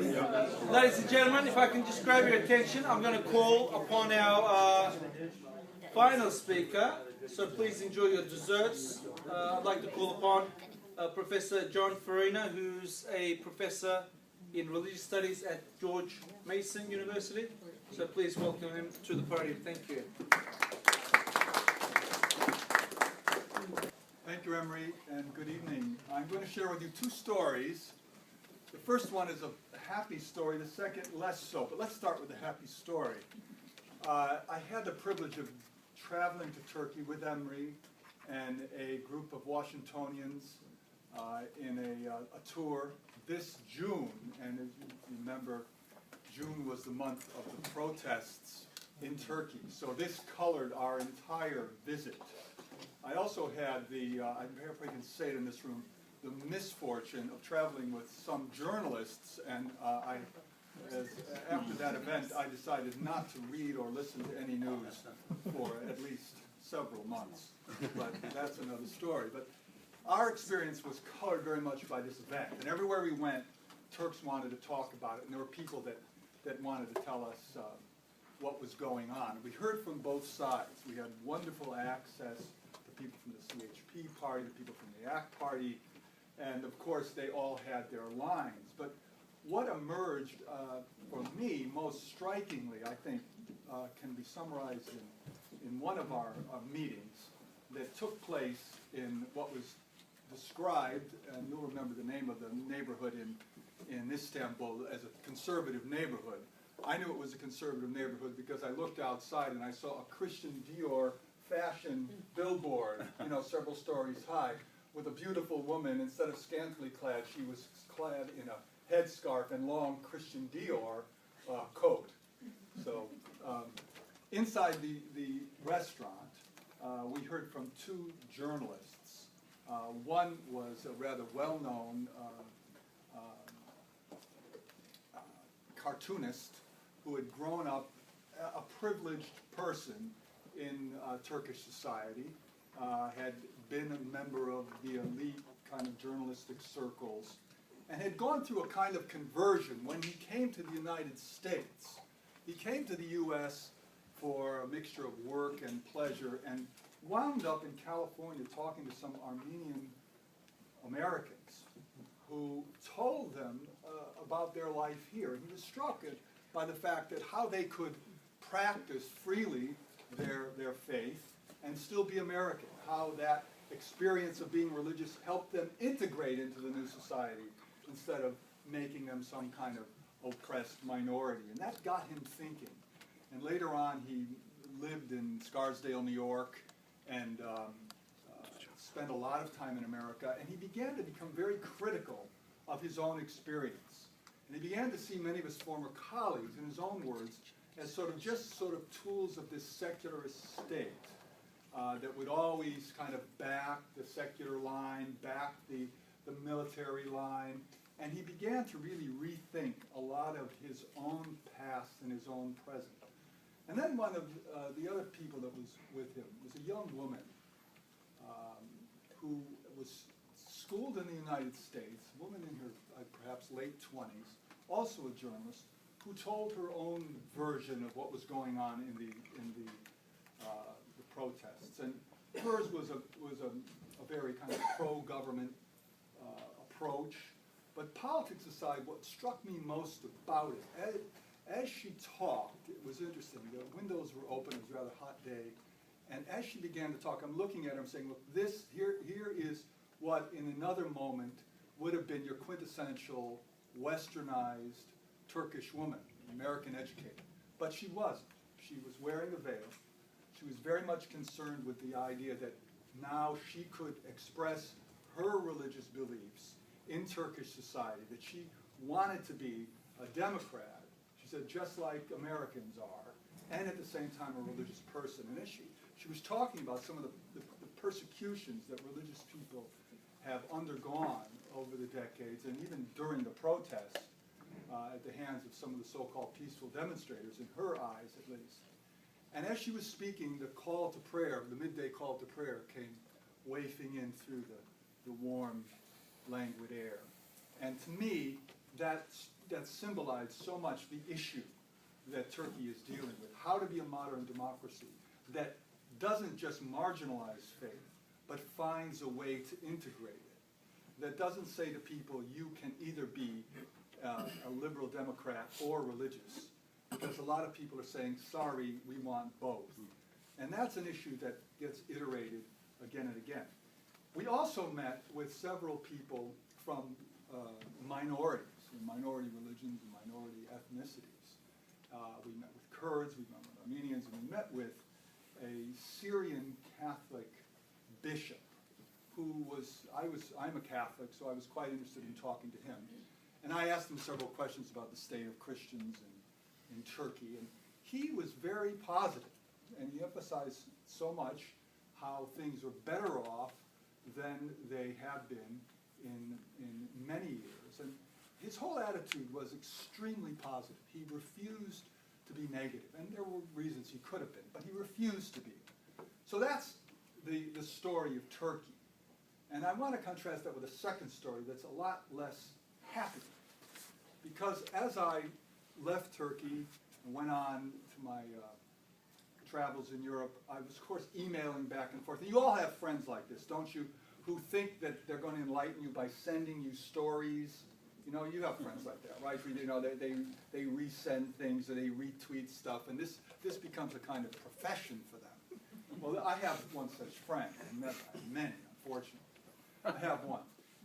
Ladies and gentlemen, if I can just grab your attention, I'm going to call upon our final speaker. So please enjoy your desserts. I'd like to call upon Professor John Farina, who's a professor in religious studies at George Mason University. So please welcome him to the podium. Thank you. Thank you, Emery, and good evening. I'm going to share with you two stories. The first one is a happy story, the second less so, but let's start with the happy story. I had the privilege of traveling to Turkey with Emery and a group of Washingtonians in a tour this June, and as you remember, June was the month of the protests in Turkey, so this colored our entire visit. I also had the, I don't know if I can say it in this room, the misfortune of traveling with some journalists, and after that event I decided not to read or listen to any news for at least several months, but that's another story. But our experience was colored very much by this event, and everywhere we went, Turks wanted to talk about it, and there were people that wanted to tell us what was going on. We heard from both sides. We had wonderful access to people from the CHP party, to people from the ACT party, and of course they all had their lines. But what emerged for me most strikingly, I think, can be summarized in one of our meetings that took place in what was described, and you'll remember the name of the neighborhood in Istanbul, as a conservative neighborhood. I knew it was a conservative neighborhood because I looked outside and I saw a Christian Dior fashion billboard, several stories high, with a beautiful woman. Instead of scantily clad, she was clad in a headscarf and long Christian Dior coat. So inside the restaurant, we heard from two journalists. One was a rather well-known cartoonist who had grown up a privileged person in Turkish society, had been a member of the elite kind of journalistic circles, and had gone through a kind of conversion when he came to the United States. He came to the U.S. for a mixture of work and pleasure, and wound up in California talking to some Armenian Americans who told them about their life here. He was struck by the fact that how they could practice freely their faith and still be American, how that experience of being religious helped them integrate into the new society instead of making them some kind of oppressed minority. And that got him thinking. And later on he lived in Scarsdale, New York, and spent a lot of time in America, and he began to become very critical of his own experience. And he began to see many of his former colleagues, in his own words, as just tools of this secularist state that would always kind of back the secular line, back the military line, and he began to really rethink a lot of his own past and his own present. And then one of the other people that was with him was a young woman who was schooled in the United States, a woman in her perhaps late 20s, also a journalist, who told her own version of what was going on in the protests. And hers was a very kind of pro-government approach. But politics aside, what struck me most about it, as she talked, it was interesting. The windows were open. It was a rather hot day. And as she began to talk, I'm looking at her and saying, look, here is what in another moment would have been your quintessential westernized Turkish woman, American educated. But she wasn't. She was wearing a veil. She was very much concerned with the idea that now she could express her religious beliefs in Turkish society, that she wanted to be a Democrat, she said, just like Americans are, and at the same time a religious person. And as she was talking about some of the persecutions that religious people have undergone over the decades, and even during the protests, at the hands of some of the so-called peaceful demonstrators, in her eyes at least. And as she was speaking, the call to prayer, the midday call to prayer, came wafting in through the warm, languid air. And to me, that symbolized so much the issue that Turkey is dealing with, how to be a modern democracy that doesn't just marginalize faith, but finds a way to integrate it, that doesn't say to people, you can either be a liberal Democrat or religious, because a lot of people are saying, sorry, we want both. And that's an issue that gets iterated again and again. We also met with several people from minorities, minority religions and minority ethnicities. We met with Kurds, we met with Armenians, and we met with a Syrian Catholic bishop who I'm a Catholic, so I was quite interested in talking to him. And I asked him several questions about the state of Christians in Turkey, and he was very positive, and he emphasized so much how things are better off than they have been in many years. And his whole attitude was extremely positive. He refused to be negative, and there were reasons he could have been, but he refused to be. So that's the story of Turkey. And I want to contrast that with a second story that's a lot less happy. Because as I left Turkey and went on to my travels in Europe, I was, of course, emailing back and forth. And you all have friends like this, don't you, who think that they're going to enlighten you by sending you stories. You know, you have friends like that, right? You know, they resend things or they retweet stuff, and this becomes a kind of profession for them. Well, I have one such friend, and I have many, unfortunately. I have one.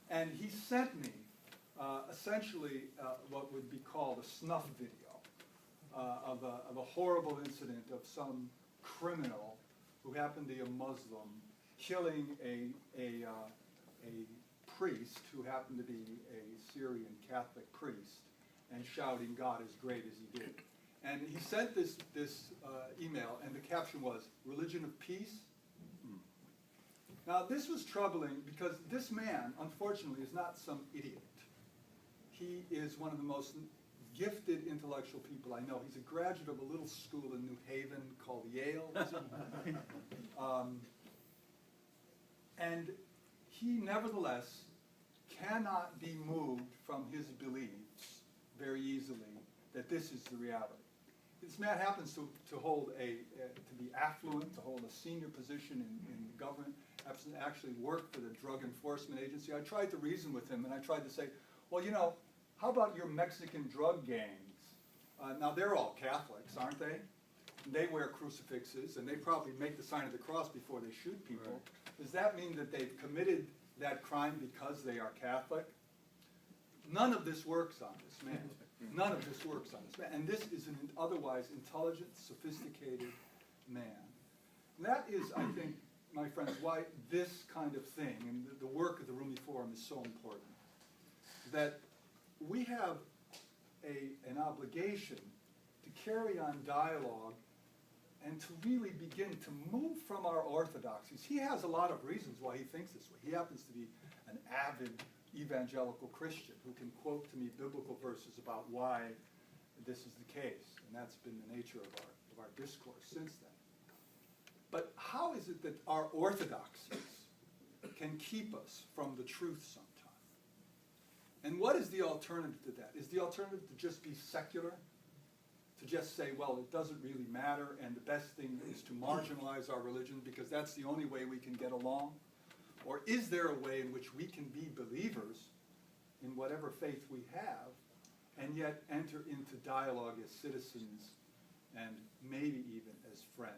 And he sent me essentially what would be called a snuff video of a horrible incident of some criminal who happened to be a Muslim killing a priest who happened to be a Syrian Catholic priest and shouting, God is great, as he did. And he sent this email, and the caption was, religion of peace? Now, this was troubling because this man, unfortunately, is not some idiot. He is one of the most gifted intellectual people I know. He's a graduate of a little school in New Haven called Yale. And he, nevertheless, cannot be moved from his beliefs very easily that this is the reality. This man happens to hold to be affluent, to hold a senior position in the government, happens to actually work for the Drug Enforcement Agency. I tried to reason with him, and I tried to say, well, you know, how about your Mexican drug gangs? Now, they're all Catholics, aren't they? They wear crucifixes, and they probably make the sign of the cross before they shoot people. Right. Does that mean that they've committed that crime because they are Catholic? None of this works on this man. None of this works on this man. And this is an otherwise intelligent, sophisticated man. And that is, I think, my friends, why this kind of thing and the work of the Rumi Forum is so important. That we have an obligation to carry on dialogue and to really begin to move from our orthodoxies. He has a lot of reasons why he thinks this way. He happens to be an avid evangelical Christian who can quote to me biblical verses about why this is the case. And that's been the nature of our discourse since then. But how is it that our orthodoxies can keep us from the truth sometimes? And what is the alternative to that? Is the alternative to just be secular? To just say, well, it doesn't really matter, and the best thing is to marginalize our religion because that's the only way we can get along? Or is there a way in which we can be believers in whatever faith we have and yet enter into dialogue as citizens and maybe even as friends?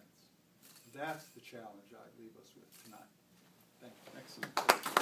That's the challenge I leave us with tonight. Thank you. Excellent.